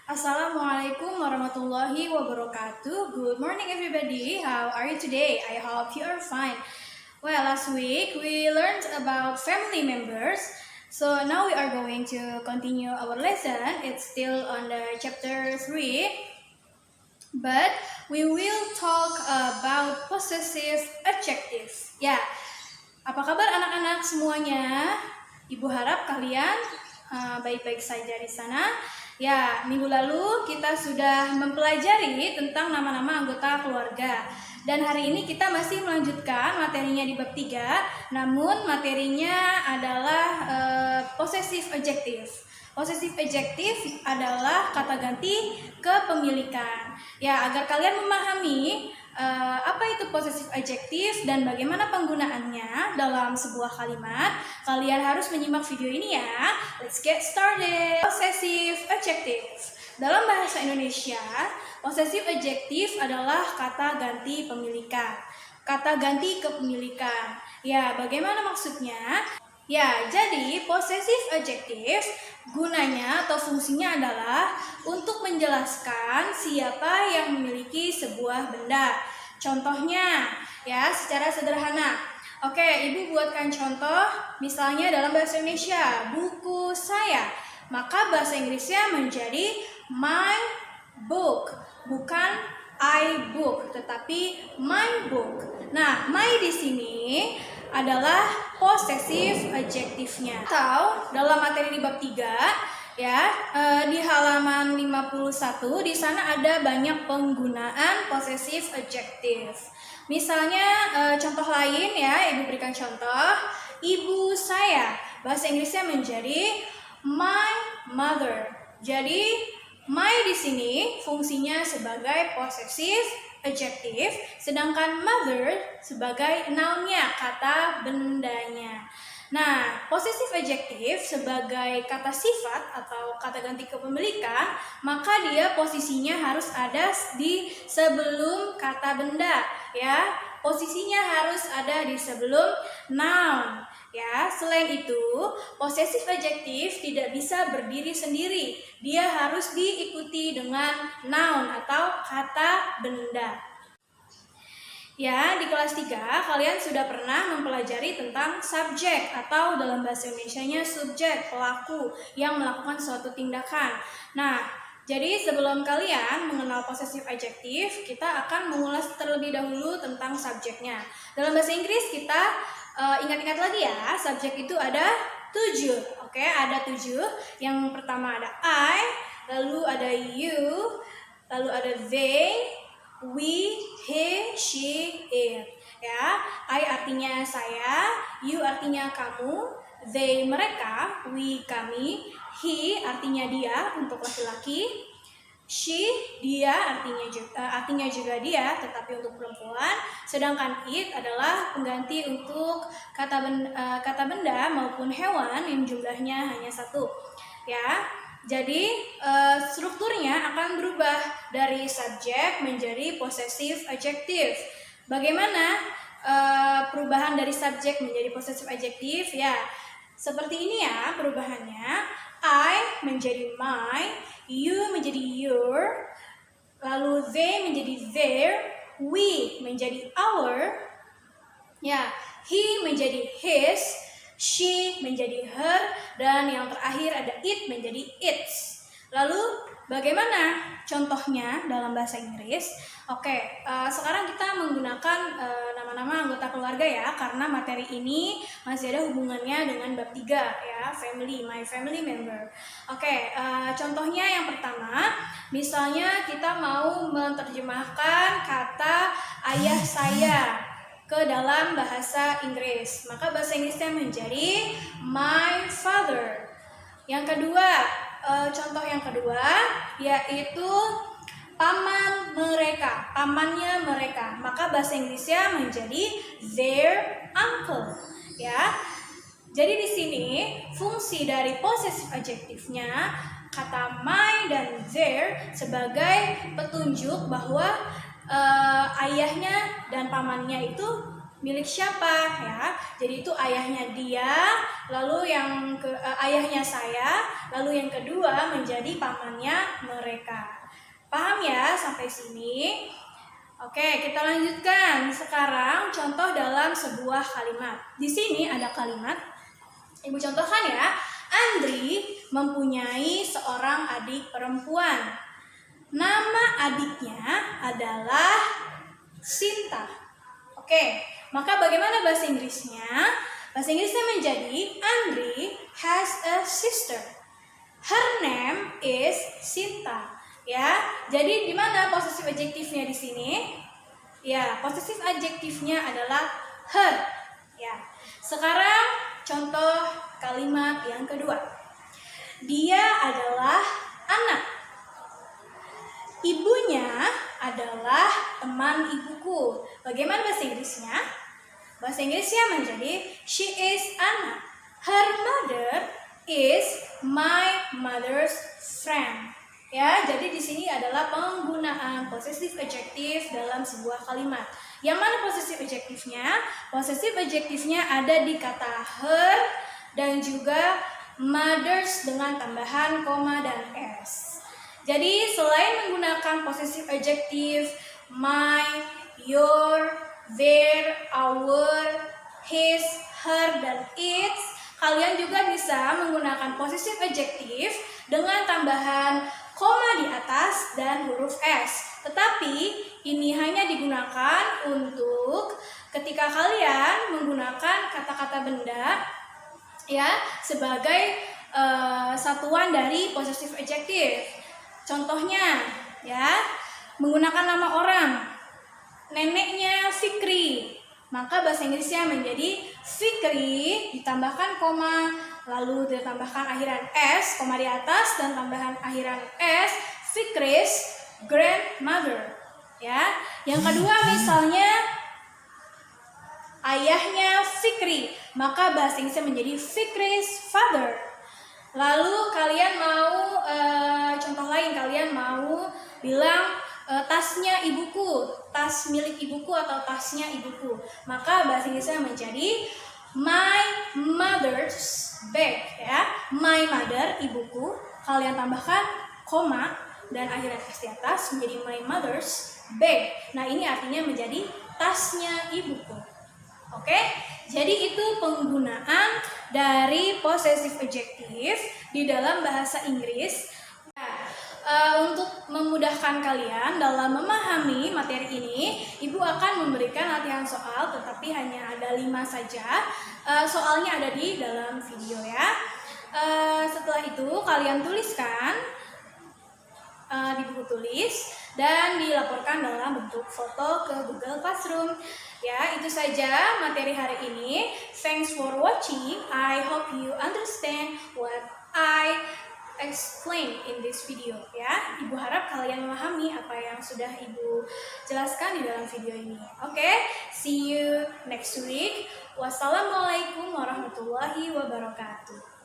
Assalamualaikum warahmatullahi wabarakatuh. Good morning everybody. How are you today? I hope you are fine. Well, last week we learned about family members. So now we are going to continue our lesson. It's still on the chapter 3. But we will talk about possessive adjectives. Ya, apa kabar anak-anak semuanya? Ibu harap kalian baik-baik saja di sana. Ya, minggu lalu kita sudah mempelajari tentang nama-nama anggota keluarga. Dan hari ini kita masih melanjutkan materinya di bab 3, namun materinya adalah possessive adjective. Possessive adjective adalah kata ganti kepemilikan. Ya, agar kalian memahami apa itu possessive adjective dan bagaimana penggunaannya dalam sebuah kalimat, kalian harus menyimak video ini ya. Let's get started. Possessive adjective. Dalam bahasa Indonesia, possessive adjective adalah kata ganti pemilikan. Kata ganti kepemilikan. Ya, bagaimana maksudnya? Ya, jadi possessive adjective gunanya atau fungsinya adalah untuk menjelaskan siapa yang memiliki sebuah benda. Contohnya, ya, secara sederhana. Oke, Ibu buatkan contoh, misalnya dalam bahasa Indonesia, buku saya. Maka bahasa Inggrisnya menjadi my book, bukan I book, tetapi my book. Nah, my di sini adalah possessive adjektifnya. Atau dalam materi di bab 3 ya, di halaman 51 di sana ada banyak penggunaan possessive adjective. Misalnya contoh lain ya, Ibu berikan contoh, ibu saya. Bahasa Inggrisnya menjadi my mother. Jadi my di sini fungsinya sebagai possessive adjective, sedangkan mother sebagai noun-nya, kata bendanya. Nah, possessive adjective sebagai kata sifat atau kata ganti kepemilikan, maka dia posisinya harus ada di sebelum kata benda, ya. Posisinya harus ada di sebelum noun. Ya, selain itu, possessive adjective tidak bisa berdiri sendiri. Dia harus diikuti dengan noun atau kata benda. Ya, di kelas 3 kalian sudah pernah mempelajari tentang subjek atau dalam bahasa Indonesianya subjek, pelaku yang melakukan suatu tindakan. Nah, jadi sebelum kalian mengenal possessive adjective, kita akan mengulas terlebih dahulu tentang subjeknya. Dalam bahasa Inggris kita ingat-ingat lagi ya, subjek itu ada 7. Oke, ada 7. Yang pertama ada I, lalu ada you, lalu ada they, we, he, she, it. Ya, I artinya saya, you artinya kamu, they mereka, we kami, he artinya dia untuk laki-laki, she dia artinya juga dia tetapi untuk perempuan, sedangkan it adalah pengganti untuk kata benda maupun hewan yang jumlahnya hanya 1. Ya. Jadi strukturnya akan berubah dari subjek menjadi possessive adjective. Bagaimana perubahan dari subjek menjadi possessive adjective? Ya, seperti ini ya perubahannya. I menjadi my, you menjadi your, lalu they menjadi their, we menjadi our, ya, he menjadi his, she menjadi her, dan yang terakhir ada it menjadi its. Lalu bagaimana contohnya dalam bahasa Inggris? Oke, sekarang kita menggunakan nama-nama anggota keluarga ya, karena materi ini masih ada hubungannya dengan bab 3 ya, family, my family member. Oke, contohnya yang pertama, misalnya kita mau menerjemahkan kata ayah saya ke dalam bahasa Inggris, maka bahasa Inggrisnya menjadi my father. Yang kedua, contoh yang kedua yaitu paman mereka, pamannya mereka, maka bahasa Inggrisnya menjadi their uncle. Ya, jadi di sini fungsi dari possessive adjektifnya kata my dan their sebagai petunjuk bahwa ayahnya dan pamannya itu milik siapa ya. Jadi itu ayahnya dia, lalu ayahnya saya, lalu yang kedua menjadi pamannya mereka. Paham ya sampai sini? Oke, kita lanjutkan. Sekarang contoh dalam sebuah kalimat. Di sini ada kalimat. Ibu contohkan ya. Andri mempunyai seorang adik perempuan. Nama adiknya adalah Sinta. Oke, maka bagaimana bahasa Inggrisnya? Bahasa Inggrisnya menjadi Andri has a sister. Her name is Sinta. Ya, jadi di mana posesif adjektifnya di sini? Ya, posesif adjektifnya adalah her. Ya. Sekarang contoh kalimat yang kedua. Dia adalah anak. Ibunya adalah teman ibuku. Bagaimana bahasa Inggrisnya? Bahasa Inggrisnya menjadi she is anak. Her mother is my mother's friend. Ya, jadi di sini adalah penggunaan possessive adjective dalam sebuah kalimat. Yang mana possessive adjectivenya? Possessive adjectivenya ada di kata her dan juga mothers dengan tambahan koma dan s. Jadi selain menggunakan possessive adjective my, your, their, our, his, her, dan its, kalian juga bisa menggunakan possessive adjective dengan tambahan koma di atas dan huruf S. Tetapi ini hanya digunakan untuk ketika kalian menggunakan kata-kata benda ya sebagai satuan dari possessive adjective. Contohnya ya, menggunakan nama orang. Neneknya Fikri. Maka bahasa Inggrisnya menjadi Fikri ditambahkan koma, lalu ditambahkan akhiran s, koma di atas dan tambahan akhiran s, Fikri's grandmother. Ya. Yang kedua misalnya ayahnya Fikri, maka bahasa Inggrisnya menjadi Fikri's father. Lalu kalian mau contoh lain, kalian mau bilang tasnya ibuku, tas milik ibuku atau tasnya ibuku, maka bahasa Inggrisnya menjadi my mother's bag ya. My mother, ibuku, kalian tambahkan koma dan akhiran s di atas menjadi my mother's bag. Nah, ini artinya menjadi tasnya ibuku. Oke, jadi itu penggunaan dari possessive adjective di dalam bahasa Inggris. Untuk memudahkan kalian dalam memahami materi ini, Ibu akan memberikan latihan soal, tetapi hanya ada 5 saja. Soalnya ada di dalam video ya. Setelah itu kalian tuliskan di buku tulis dan dilaporkan dalam bentuk foto ke Google Classroom. Ya, itu saja materi hari ini. Thanks for watching. I hope you understand what I explain in this video ya. Ibu harap kalian memahami apa yang sudah Ibu jelaskan di dalam video ini. Oke, see you next week. Wassalamualaikum warahmatullahi wabarakatuh.